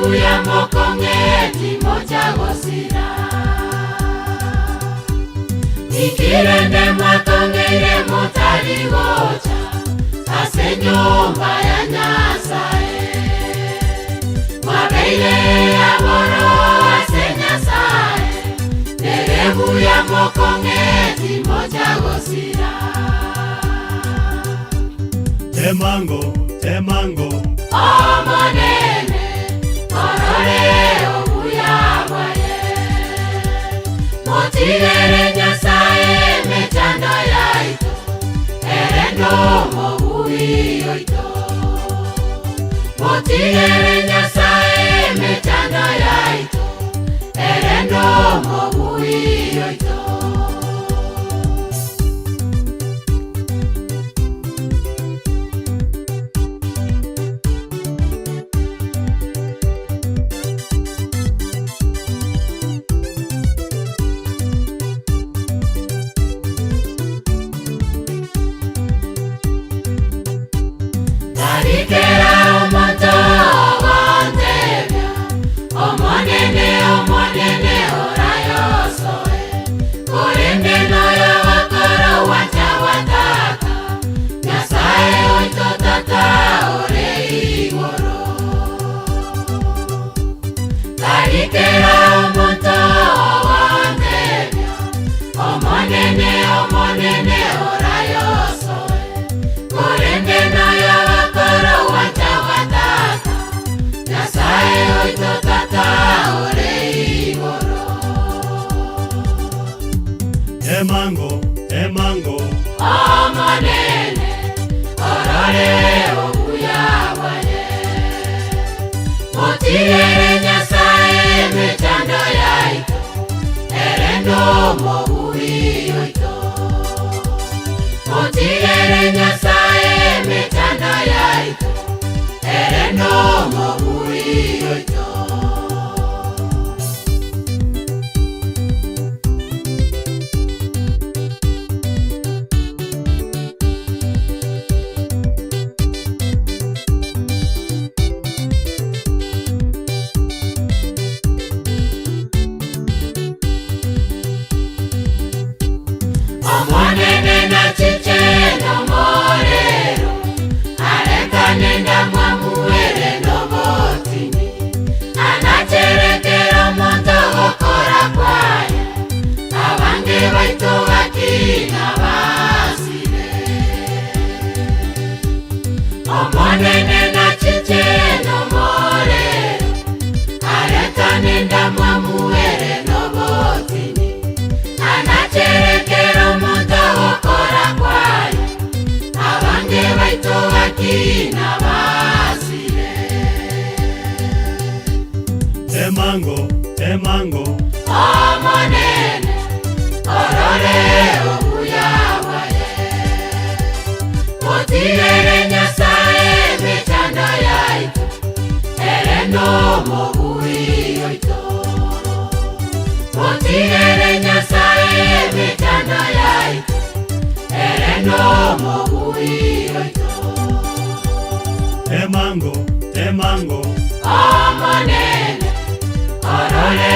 buya mokongeti moja gosira Niki Rende mwatongeire motari gocha ase nyumba ya Nyasaye mwabeire aboro ase Nyasaye nere buya mokongeti moja gosira Temango Omonene orore obuya bwaye motigere Nyasaye mechando yaito erendo mobuyi yoito motigere Nyasaye mechando yaito erendo mobuyi yoito Kera omonto wantebya omonene orayo soe Korende noyo wakoro wacha wataka Nyasaye oito tata ore igoro Kera omonto wantebya omonene orayo soe Korende noyo Temango Omonene orore obuya bwaye motigere Nyasaye mechando yaito erendo mobuyi yoito motigere Nyasaye mechando yaito erendo mobuyi yoito Omonene na chiche no morero Areka nenda mwamuere no botini Anacherekero monto gokora kwaya Abange baito gakina basire Omonene na chiche no morero Areka nenda mwamuere no botini Anacherekero Kina basire Temango Omonene orore obuya bwaye motigere Nyasaye mechando yaito erendo mobuyi yoito motigere Nyasaye mechando yaito erendo mobuyi yoito Temango Omonene orore